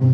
Bon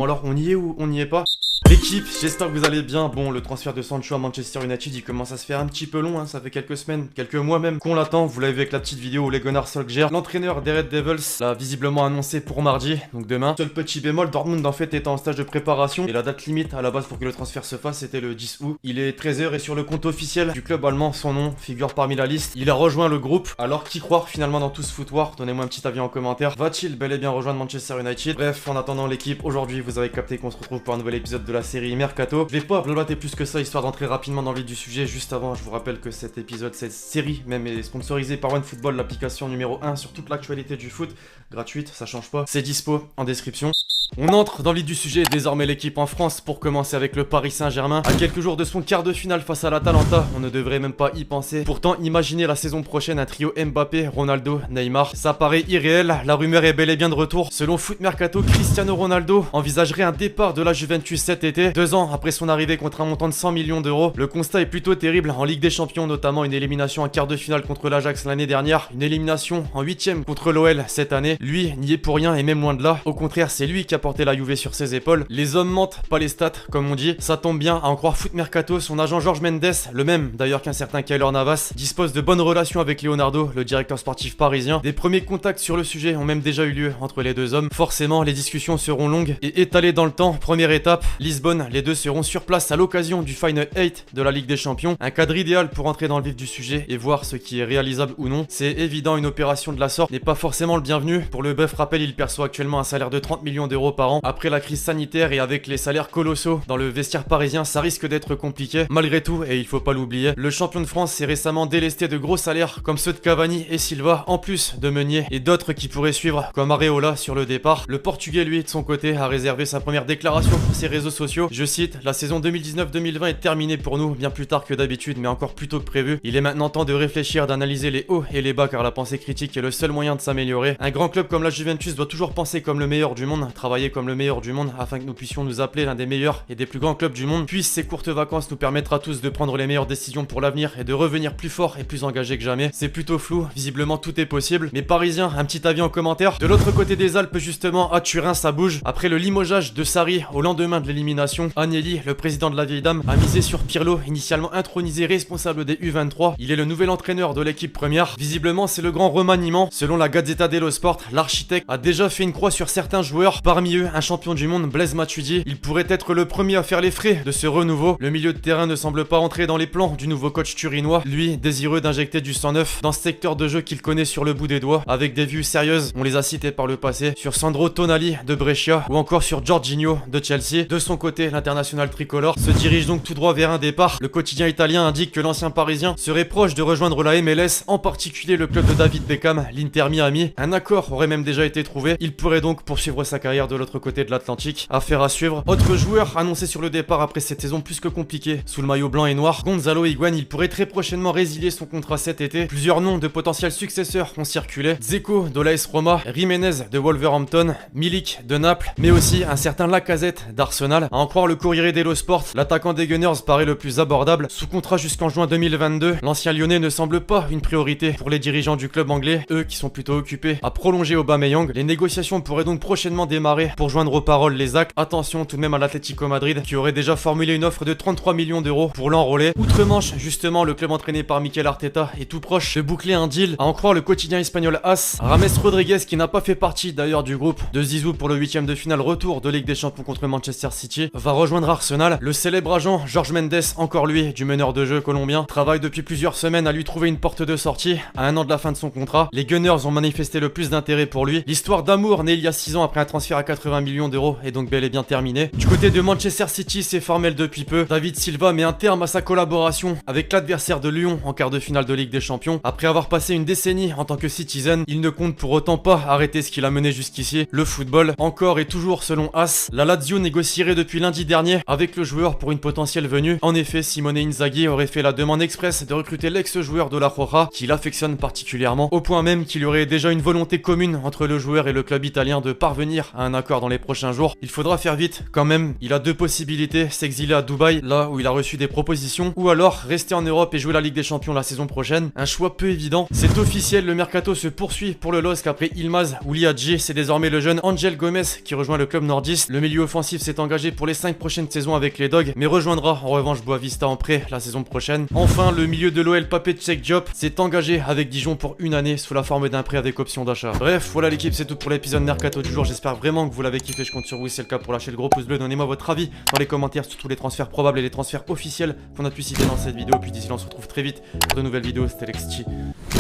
alors, on y est ou on n'y est pas? L'équipe, j'espère que vous allez bien. Bon, le transfert de Sancho à Manchester United, il commence à se faire un petit peu long, hein. Ça fait quelques semaines, quelques mois même qu'on l'attend. Vous l'avez vu avec la petite vidéo où les Gunnar Solskjaer, l'entraîneur des Red Devils, l'a visiblement annoncé pour mardi, donc demain. Seul petit bémol, Dortmund en fait était en stage de préparation et la date limite à la base pour que le transfert se fasse c'était le 10 août. Il est 13h et sur le compte officiel du club allemand, son nom figure parmi la liste. Il a rejoint le groupe. Alors qui croire finalement dans tout ce foutoir? Donnez-moi un petit avis en commentaire. Va-t-il bel et bien rejoindre Manchester United? Bref, en attendant l'équipe, aujourd'hui vous avez capté qu'on se retrouve pour un nouvel épisode de la série Mercato. Je vais pas blablater plus que ça histoire d'entrer rapidement dans le vif du sujet. Juste avant, je vous rappelle que cet épisode, cette série même est sponsorisée par OneFootball, l'application numéro 1 sur toute l'actualité du foot. Gratuite, ça change pas. C'est dispo en description. On entre dans le vif du sujet, désormais l'équipe en France pour commencer avec le Paris Saint-Germain. À quelques jours de son quart de finale face à l'Atalanta, on ne devrait même pas y penser. Pourtant, imaginez la saison prochaine un trio Mbappé, Ronaldo, Neymar. Ça paraît irréel, la rumeur est bel et bien de retour. Selon Foot Mercato, Cristiano Ronaldo envisagerait un départ de la Juventus cet été, 2 ans après son arrivée contre un montant de 100 millions d'euros. Le constat est plutôt terrible en Ligue des Champions, notamment une élimination en quart de finale contre l'Ajax l'année dernière, une élimination en 8ème contre l'OL cette année. Lui n'y est pour rien et même loin de là. Au contraire, c'est lui qui a porté la Juve sur ses épaules. Les hommes mentent, pas les stats, comme on dit. Ça tombe bien, à en croire Foot Mercato, son agent Jorge Mendes, le même d'ailleurs qu'un certain Keylor Navas, dispose de bonnes relations avec Leonardo, le directeur sportif parisien. Des premiers contacts sur le sujet ont même déjà eu lieu entre les deux hommes. Forcément, les discussions seront longues et étalées dans le temps. Première étape, Lisbonne, les deux seront sur place à l'occasion du Final 8 de la Ligue des Champions. Un cadre idéal pour entrer dans le vif du sujet et voir ce qui est réalisable ou non. C'est évident, une opération de la sorte n'est pas forcément le bienvenu. Pour le bref rappel, il perçoit actuellement un salaire de 30 millions d'euros par an. Après la crise sanitaire et avec les salaires colossaux dans le vestiaire parisien, ça risque d'être compliqué. Malgré tout, et il faut pas l'oublier, le champion de France s'est récemment délesté de gros salaires comme ceux de Cavani et Silva, en plus de Meunier et d'autres qui pourraient suivre comme Areola sur le départ. Le Portugais, lui, de son côté, a réservé sa première déclaration pour ses réseaux sociaux. Je cite: la saison 2019-2020 est terminée pour nous, bien plus tard que d'habitude, mais encore plus tôt que prévu. Il est maintenant temps de réfléchir, d'analyser les hauts et les bas, car la pensée critique est le seul moyen de s'améliorer. Un grand club comme la Juventus doit toujours penser comme le meilleur du monde, travailler comme le meilleur du monde, afin que nous puissions nous appeler l'un des meilleurs et des plus grands clubs du monde. Puissent ces courtes vacances nous permettre à tous de prendre les meilleures décisions pour l'avenir et de revenir plus fort et plus engagé que jamais. C'est plutôt flou, visiblement tout est possible. Mais Parisiens, un petit avis en commentaire. De l'autre côté des Alpes, justement, à Turin, ça bouge. Après le limogeage de Sarri au lendemain de l'élimination, Agnelli, le président de la vieille dame, a misé sur Pirlo, initialement intronisé responsable des U23. Il est le nouvel entraîneur de l'équipe première. Visiblement, c'est le grand remaniement. Selon la Gazzetta dello Sport, l'architecte a déjà fait une croix sur certains joueurs. Parmi eux, un champion du monde, Blaise Matuidi. Il pourrait être le premier à faire les frais de ce renouveau. Le milieu de terrain ne semble pas entrer dans les plans du nouveau coach turinois, lui désireux d'injecter du sang neuf dans ce secteur de jeu qu'il connaît sur le bout des doigts, avec des vues sérieuses, on les a cités par le passé, sur Sandro Tonali de Brescia ou encore sur Jorginho de Chelsea. De son côté, l'international tricolore se dirige donc tout droit vers un départ. Le quotidien italien indique que l'ancien parisien serait proche de rejoindre la MLS, en particulier le club de David Beckham, l'Inter Miami. Un accord aurait même déjà été trouvé. Il pourrait donc poursuivre sa carrière de l'autre côté de l'Atlantique. Affaire à suivre. Autre joueur annoncé sur le départ après cette saison plus que compliquée sous le maillot blanc et noir, Gonzalo Higuain. Il pourrait très prochainement résilier son contrat cet été. Plusieurs noms de potentiels successeurs ont circulé: Dzeko de l'AS Roma, Jiménez de Wolverhampton, Milik de Naples, mais aussi un certain Lacazette d'Arsenal. À en croire le Corriere dello Sport, l'attaquant des Gunners paraît le plus abordable. Sous contrat jusqu'en juin 2022, l'ancien lyonnais ne semble pas une priorité pour les dirigeants du club anglais, eux qui sont plutôt occupés à prolonger Aubameyang. Les négociations pourraient donc prochainement démarrer pour joindre aux paroles les actes. Attention tout de même à l'Atlético Madrid qui aurait déjà formulé une offre de 33 millions d'euros pour l'enrôler. Outre-Manche, justement, le club entraîné par Mikel Arteta est tout proche de boucler un deal. À en croire le quotidien espagnol AS, Rames Rodriguez, qui n'a pas fait partie d'ailleurs du groupe de Zizou pour le 8ème de finale retour de Ligue des Champions contre Manchester City, va rejoindre Arsenal. Le célèbre agent Jorge Mendes, encore lui, du meneur de jeu colombien, travaille depuis plusieurs semaines à lui trouver une porte de sortie à un an de la fin de son contrat. Les Gunners ont manifesté le plus d'intérêt pour lui. L'histoire d'amour née il y a 6 ans après un transfert à 80 millions d'euros est donc bel et bien terminée. Du côté de Manchester City, c'est formel depuis peu. David Silva met un terme à sa collaboration avec l'adversaire de Lyon en quart de finale de Ligue des Champions. Après avoir passé une décennie en tant que citizen, il ne compte pour autant pas arrêter ce qu'il a mené jusqu'ici, le football. Encore et toujours selon AS, la Lazio négocierait depuis lundi dernier avec le joueur pour une potentielle venue. En effet, Simone Inzaghi aurait fait la demande express de recruter l'ex-joueur de la Roja, qu'il affectionne particulièrement, au point même qu'il y aurait déjà une volonté commune entre le joueur et le club italien de parvenir à un accord dans les prochains jours. Il faudra faire vite quand même. Il a deux possibilités, s'exiler à Dubaï, là où il a reçu des propositions, ou alors rester en Europe et jouer la Ligue des Champions la saison prochaine. Un choix peu évident. C'est officiel, le mercato se poursuit pour le LOSC après Yılmaz ou Liadji. C'est désormais le jeune Angel Gomez qui rejoint le club nordiste. Le milieu offensif s'est engagé pour les 5 prochaines saisons avec les Dogs, mais rejoindra en revanche Boavista en prêt la saison prochaine. Enfin, le milieu de l'OL Papé Tchek Diop s'est engagé avec Dijon pour une année sous la forme d'un prêt avec option d'achat. Bref, voilà l'équipe, c'est tout pour l'épisode mercato du jour. J'espère vraiment que vous l'avez kiffé. Je compte sur vous, si c'est le cas, pour lâcher le gros pouce bleu. Donnez-moi votre avis dans les commentaires sur tous les transferts probables et les transferts officiels qu'on a pu citer dans cette vidéo. Puis d'ici là, on se retrouve très vite pour de nouvelles vidéos. C'était Lexchi.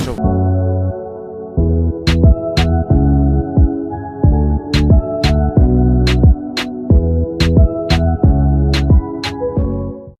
Ciao.